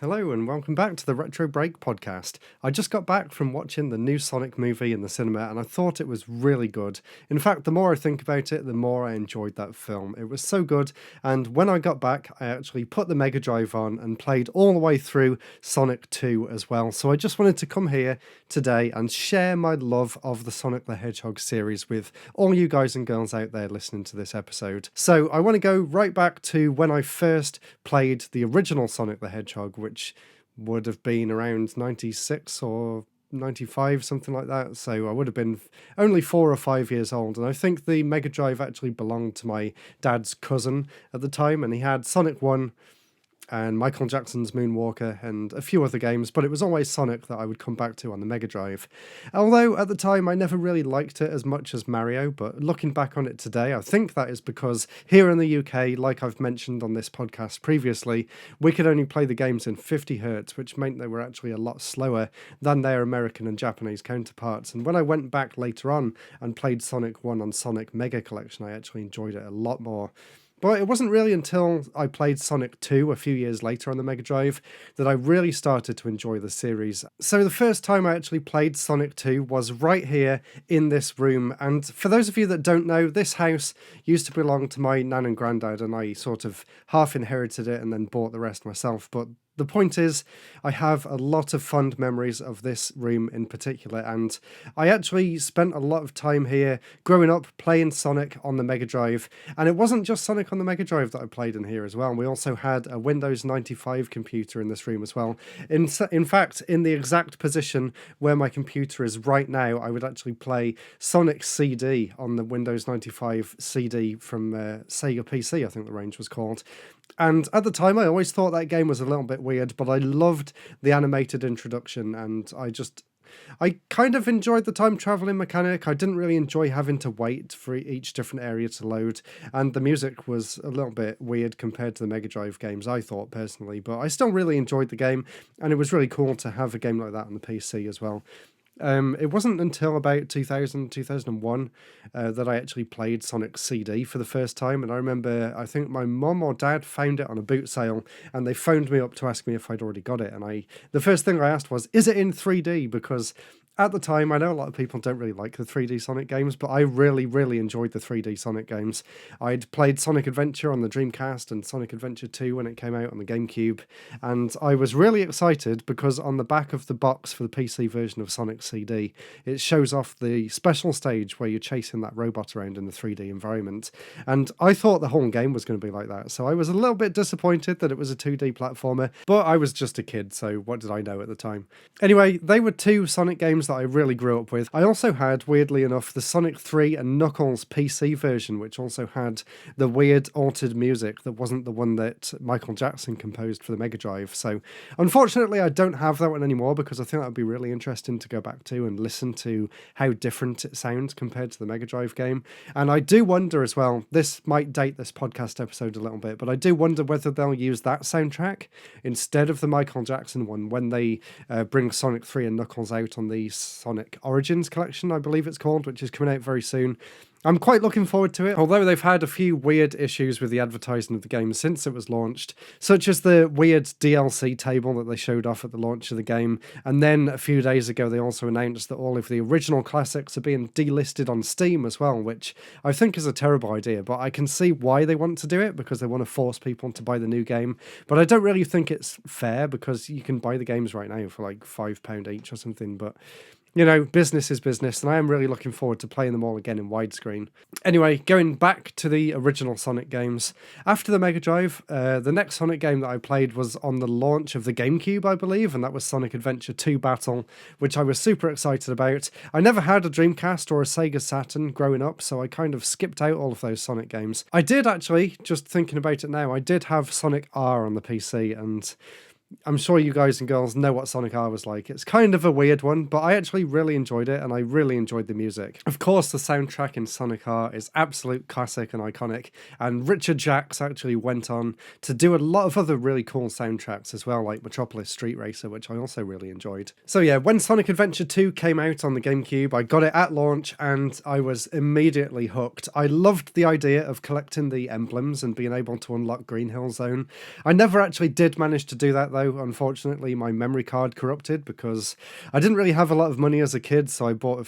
Hello and welcome back to the RetroBreak Podcast. I just got back from watching the new Sonic movie in the cinema and I thought it was really good. In fact, the more I think about it, the more I enjoyed that film. It was so good, and when I got back, I actually put the Mega Drive on and played all the way through Sonic 2 as well. So I just wanted to come here today and share my love of the Sonic the Hedgehog series with all you guys and girls out there listening to this episode. So I want to go right back to when I first played the original Sonic the Hedgehog, which would have been around 96 or 95, something like that. So I would have been only 4 or 5 years old. And I think the Mega Drive actually belonged to my dad's cousin at the time. And he had Sonic 1 and Michael Jackson's Moonwalker and a few other games, but it was always Sonic that I would come back to on the Mega Drive. Although at the time I never really liked it as much as Mario, but looking back on it today, I think that is because here in the UK, like I've mentioned on this podcast previously, we could only play the games in 50 Hz, which meant they were actually a lot slower than their American and Japanese counterparts. And when I went back later on and played Sonic 1 on Sonic Mega Collection, I actually enjoyed it a lot more. But it wasn't really until I played Sonic 2 a few years later on the Mega Drive that I really started to enjoy the series. So the first time I actually played Sonic 2 was right here in this room. And for those of you that don't know, this house used to belong to my nan and granddad, and I sort of half inherited it and then bought the rest myself. But the point is, I have a lot of fond memories of this room in particular, and I actually spent a lot of time here growing up playing Sonic on the Mega Drive. And it wasn't just Sonic on the Mega Drive that I played in here as well. We also had a Windows 95 computer in this room as well. In fact, in the exact position where my computer is right now, I would actually play Sonic CD on the Windows 95 CD from Sega PC, I think the range was called. And at the time, I always thought that game was a little bit weird, but I loved the animated introduction, and I kind of enjoyed the time traveling mechanic. I didn't really enjoy having to wait for each different area to load, and the music was a little bit weird compared to the Mega Drive games, I thought personally, but I still really enjoyed the game, and it was really cool to have a game like that on the PC as well. It wasn't until about 2000, 2001 that I actually played Sonic CD for the first time. And I remember, I think my mum or dad found it on a boot sale and they phoned me up to ask me if I'd already got it. And the first thing I asked was, is it in 3D? Because at the time, I know a lot of people don't really like the 3D Sonic games, but I really, really enjoyed the 3D Sonic games. I'd played Sonic Adventure on the Dreamcast and Sonic Adventure 2 when it came out on the GameCube, and I was really excited because on the back of the box for the PC version of Sonic CD, it shows off the special stage where you're chasing that robot around in the 3D environment, and I thought the whole game was going to be like that, so I was a little bit disappointed that it was a 2D platformer, but I was just a kid, so what did I know at the time? Anyway, they were two Sonic games that I really grew up with. I also had, weirdly enough, the Sonic 3 and Knuckles PC version, which also had the weird altered music that wasn't the one that Michael Jackson composed for the Mega Drive. So unfortunately, I don't have that one anymore because I think that would be really interesting to go back to and listen to how different it sounds compared to the Mega Drive game. And I do wonder as well, this might date this podcast episode a little bit, but I do wonder whether they'll use that soundtrack instead of the Michael Jackson one when they bring Sonic 3 and Knuckles out on the Sonic Origins collection, I believe it's called, which is coming out very soon. I'm quite looking forward to it, although they've had a few weird issues with the advertising of the game since it was launched, such as the weird DLC table that they showed off at the launch of the game, and then a few days ago they also announced that all of the original classics are being delisted on Steam as well, which I think is a terrible idea, but I can see why they want to do it, because they want to force people to buy the new game, but I don't really think it's fair, because you can buy the games right now for like £5 each or something, but you know, business is business, and I am really looking forward to playing them all again in widescreen. Anyway, going back to the original Sonic games, after the Mega Drive, the next Sonic game that I played was on the launch of the GameCube, I believe, and that was Sonic Adventure 2 Battle, which I was super excited about. I never had a Dreamcast or a Sega Saturn growing up, so I kind of skipped out all of those Sonic games. I did actually, just thinking about it now, I did have Sonic R on the PC, and I'm sure you guys and girls know what Sonic R was like. It's kind of a weird one, but I actually really enjoyed it, and I really enjoyed the music. Of course, the soundtrack in Sonic R is absolute classic and iconic, and Richard Jacques actually went on to do a lot of other really cool soundtracks as well, like Metropolis Street Racer, which I also really enjoyed. So yeah, when Sonic Adventure 2 came out on the GameCube, I got it at launch, and I was immediately hooked. I loved the idea of collecting the emblems and being able to unlock Green Hill Zone. I never actually did manage to do that, though. Unfortunately, my memory card corrupted because I didn't really have a lot of money as a kid, so I bought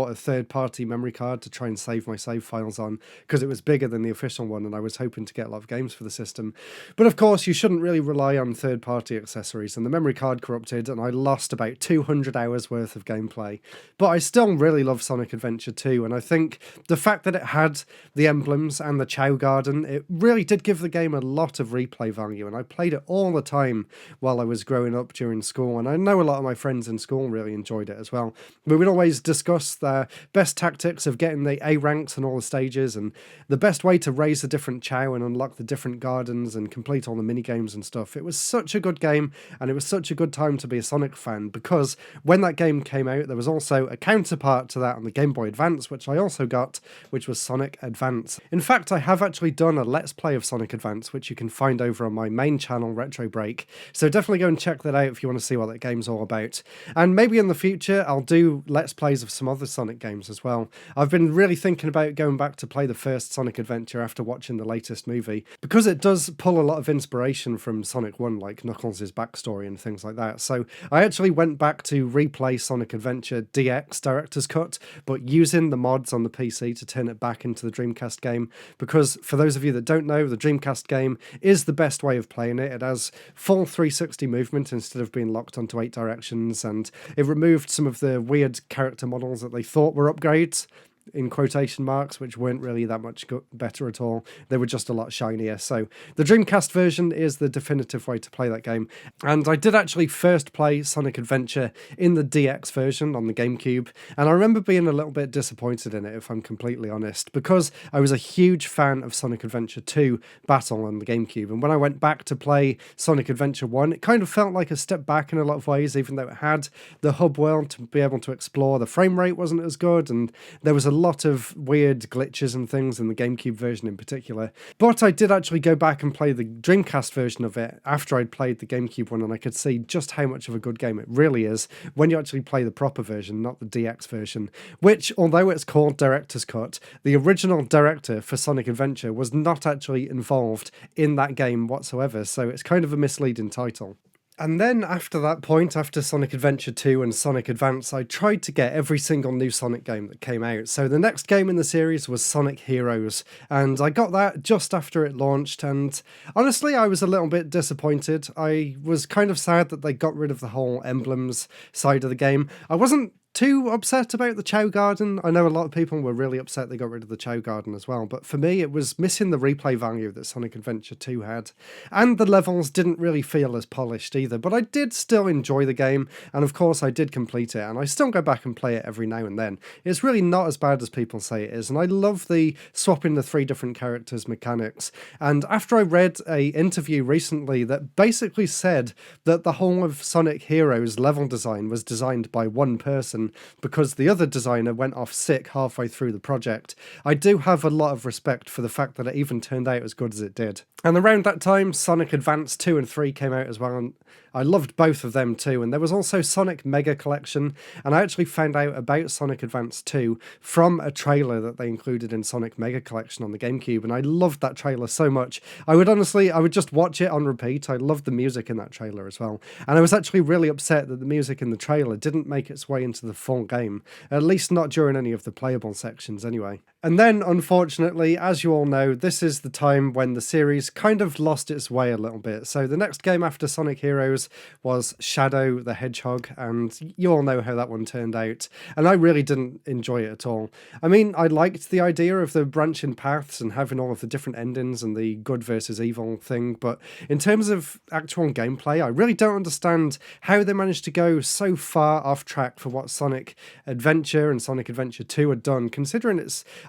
a third-party memory card to try and save my save files on because it was bigger than the official one and I was hoping to get a lot of games for the system. But of course, you shouldn't really rely on third-party accessories, and the memory card corrupted and I lost about 200 hours worth of gameplay. But I still really love Sonic Adventure 2, and I think the fact that it had the emblems and the Chow Garden, it really did give the game a lot of replay value, and I played it all the time while I was growing up during school, and I know a lot of my friends in school really enjoyed it as well. We would always discuss the best tactics of getting the A ranks and all the stages, and the best way to raise the different Chow and unlock the different gardens and complete all the mini games and stuff. It was such a good game, and it was such a good time to be a Sonic fan, because when that game came out, there was also a counterpart to that on the Game Boy Advance, which I also got, which was Sonic Advance. In fact, I have actually done a Let's Play of Sonic Advance, which you can find over on my main channel, RetroBreak, so definitely go and check that out if you want to see what that game's all about. And maybe in the future, I'll do Let's Plays of some other Sonic games as well. I've been really thinking about going back to play the first Sonic Adventure after watching the latest movie, because it does pull a lot of inspiration from Sonic 1, like Knuckles' backstory and things like that. So I actually went back to replay Sonic Adventure DX Director's Cut, but using the mods on the PC to turn it back into the Dreamcast game, because for those of you that don't know, the Dreamcast game is the best way of playing it. It has full 360 movement instead of being locked onto 8 directions, and it removed some of the weird character models that they thought were upgrades, in quotation marks, which weren't really that much better at all. They were just a lot shinier. So the Dreamcast version is the definitive way to play that game. And I did actually first play Sonic Adventure in the DX version on the GameCube, and I remember being a little bit disappointed in it, if I'm completely honest, because I was a huge fan of Sonic Adventure 2 Battle on the GameCube, and when I went back to play Sonic Adventure 1, it kind of felt like a step back in a lot of ways, even though it had the hub world to be able to explore. The frame rate wasn't as good, and there was a lot of weird glitches and things in the GameCube version in particular. But I did actually go back and play the Dreamcast version of it after I'd played the GameCube one, and I could see just how much of a good game it really is when you actually play the proper version, not the DX version, which, although it's called Director's Cut, the original director for Sonic Adventure was not actually involved in that game whatsoever, so it's kind of a misleading title. And then after that point, after Sonic Adventure 2 and Sonic Advance, I tried to get every single new Sonic game that came out. So the next game in the series was Sonic Heroes, and I got that just after it launched, and honestly, I was a little bit disappointed. I was kind of sad that they got rid of the whole emblems side of the game. I wasn't too upset about the Chow Garden. I know a lot of people were really upset they got rid of the Chow Garden as well, but for me it was missing the replay value that Sonic Adventure 2 had, and the levels didn't really feel as polished either, but I did still enjoy the game, and of course I did complete it, and I still go back and play it every now and then. It's really not as bad as people say it is, and I love the swapping the 3 different characters mechanics. And after I read a interview recently that basically said that the whole of Sonic Heroes level design was designed by one person because the other designer went off sick halfway through the project, I do have a lot of respect for the fact that it even turned out as good as it did. And around that time, Sonic Advance 2 and 3 came out as well, and I loved both of them too. And there was also Sonic Mega Collection, and I actually found out about Sonic Advance 2 from a trailer that they included in Sonic Mega Collection on the GameCube, and I loved that trailer so much. I would just watch it on repeat. I loved the music in that trailer as well. And I was actually really upset that the music in the trailer didn't make its way into the full game, at least not during any of the playable sections anyway. And then, unfortunately, as you all know, this is the time when the series kind of lost its way a little bit. So the next game after Sonic Heroes was Shadow the Hedgehog, and you all know how that one turned out. And I really didn't enjoy it at all. I mean, I liked the idea of the branching paths and having all of the different endings and the good versus evil thing, but in terms of actual gameplay, I really don't understand how they managed to go so far off track for what Sonic Adventure and Sonic Adventure 2 had done, considering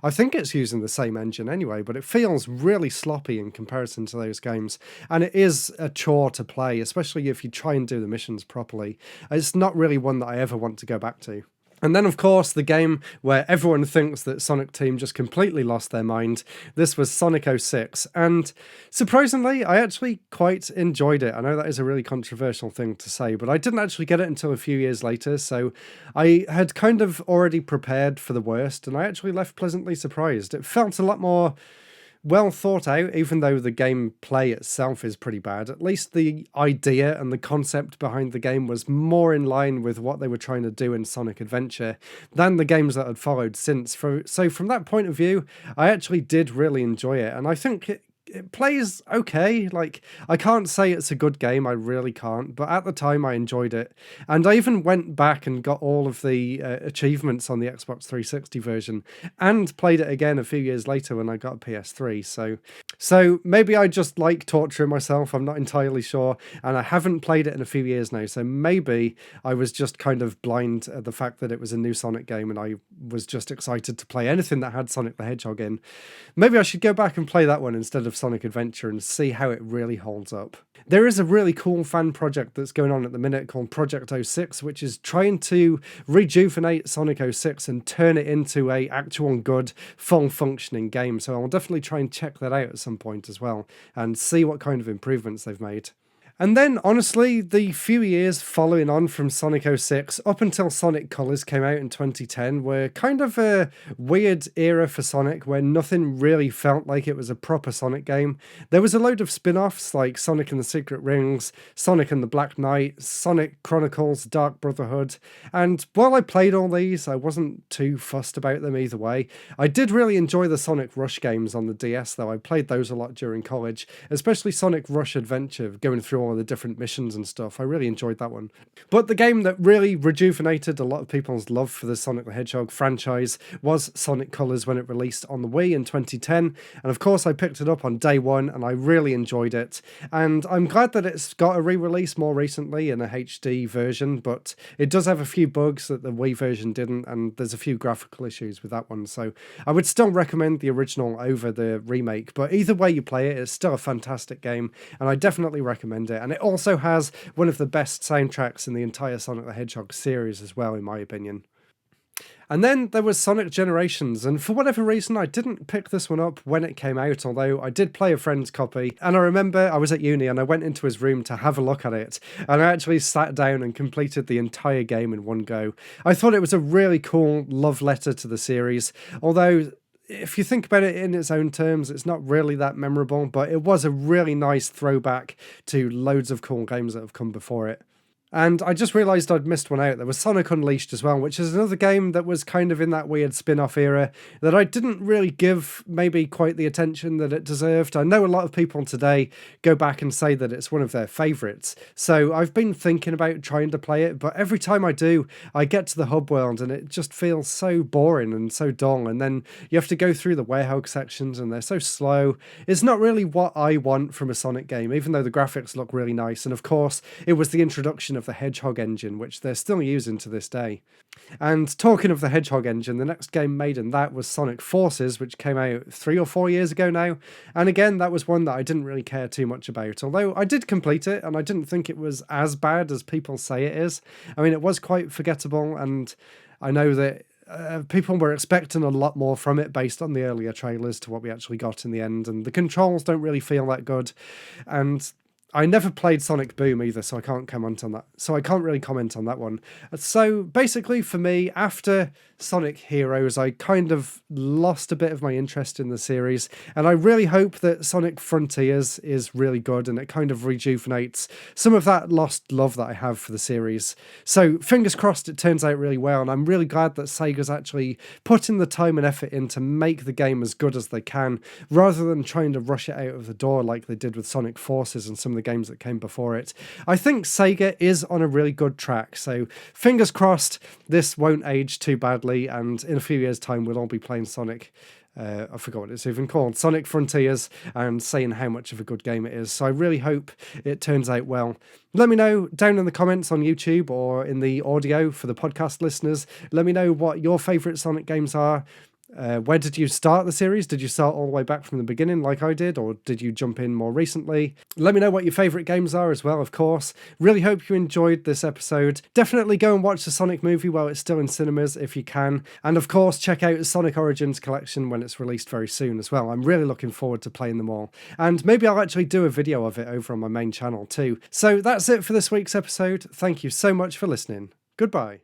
I think it's using the same engine anyway, but it feels really sloppy in comparison to those games, and it is a chore to play, especially if you try and do the missions properly. It's not really one that I ever want to go back to. And then, of course, the game where everyone thinks that Sonic Team just completely lost their mind. This was Sonic 06, and surprisingly, I actually quite enjoyed it. I know that is a really controversial thing to say, but I didn't actually get it until a few years later, so I had kind of already prepared for the worst, and I actually left pleasantly surprised. It felt a lot more well thought out, even though the gameplay itself is pretty bad. At least the idea and the concept behind the game was more in line with what they were trying to do in Sonic Adventure than the games that had followed since. So from that point of view, I actually did really enjoy it, and I think it plays okay. Like, I can't say it's a good game, I really can't, but at the time I enjoyed it. And I even went back and got all of the achievements on the Xbox 360 version and played it again a few years later when I got a PS3. So maybe I just like torturing myself, I'm not entirely sure, and I haven't played it in a few years now, so maybe I was just kind of blind at the fact that it was a new Sonic game and I was just excited to play anything that had Sonic the Hedgehog in. Maybe I should go back and play that one instead of Sonic Adventure and see how it really holds up. There is a really cool fan project that's going on at the minute called Project 06, which is trying to rejuvenate Sonic 06 and turn it into a actual good, full functioning game. So I'll definitely try and check that out at some point as well and see what kind of improvements they've made. And then, honestly, the few years following on from Sonic 06 up until Sonic Colors came out in 2010 were kind of a weird era for Sonic where nothing really felt like it was a proper Sonic game. There was a load of spin-offs like Sonic and the Secret Rings, Sonic and the Black Knight, Sonic Chronicles, Dark Brotherhood, and while I played all these, I wasn't too fussed about them either way. I did really enjoy the Sonic Rush games on the DS though. I played those a lot during college, especially Sonic Rush Adventure, going through all the different missions and stuff. I really enjoyed that one. But the game that really rejuvenated a lot of people's love for the Sonic the Hedgehog franchise was Sonic Colors when it released on the Wii in 2010. And of course I picked it up on day one and I really enjoyed it. And I'm glad that it's got a re-release more recently in a HD version, but it does have a few bugs that the Wii version didn't, and there's a few graphical issues with that one. So I would still recommend the original over the remake, but either way you play it, it's still a fantastic game and I definitely recommend it. And it also has one of the best soundtracks in the entire Sonic the Hedgehog series as well, in my opinion. And then there was Sonic Generations, and for whatever reason I didn't pick this one up when it came out, although I did play a friend's copy, and I remember I was at uni and I went into his room to have a look at it, and I actually sat down and completed the entire game in one go. I thought it was a really cool love letter to the series, although if you think about it in its own terms, it's not really that memorable, but it was a really nice throwback to loads of cool games that have come before it. And I just realised I'd missed one out. There was Sonic Unleashed as well, which is another game that was kind of in that weird spin-off era that I didn't really give maybe quite the attention that it deserved. I know a lot of people today go back and say that it's one of their favourites. So I've been thinking about trying to play it, but every time I do, I get to the hub world and it just feels so boring and so dull. And then you have to go through the Hedgehog sections and they're so slow. It's not really what I want from a Sonic game, even though the graphics look really nice. And of course, it was the introduction of the Hedgehog engine, which they're still using to this day. And talking of the Hedgehog engine, the next game made in that was Sonic Forces, which came out 3 or 4 years ago now. And again, that was one that I didn't really care too much about, although I did complete it and I didn't think it was as bad as people say it is. I mean, it was quite forgettable, and I know that people were expecting a lot more from it based on the earlier trailers to what we actually got in the end, and the controls don't really feel that good. And I never played Sonic Boom either, so I can't comment on that. So I can't really comment on that one. So basically for me, after Sonic Heroes, I kind of lost a bit of my interest in the series, and I really hope that Sonic Frontiers is really good and it kind of rejuvenates some of that lost love that I have for the series. So fingers crossed it turns out really well, and I'm really glad that Sega's actually put in the time and effort in to make the game as good as they can, rather than trying to rush it out of the door like they did with Sonic Forces and some of the games that came before it. I think Sega is on a really good track, so fingers crossed this won't age too badly, and in a few years' time we'll all be playing Sonic. I forgot what it's even called, Sonic Frontiers, and saying how much of a good game it is. So I really hope it turns out well. Let me know down in the comments on YouTube or in the audio for the podcast listeners. Let me know what your favourite Sonic games are. Where did you start the series? Did you start all the way back from the beginning like I did, or did you jump in more recently? Let me know what your favourite games are as well, of course. Really hope you enjoyed this episode. Definitely go and watch the Sonic movie while it's still in cinemas if you can. And of course, check out the Sonic Origins collection when it's released very soon as well. I'm really looking forward to playing them all. And maybe I'll actually do a video of it over on my main channel too. So that's it for this week's episode. Thank you so much for listening. Goodbye.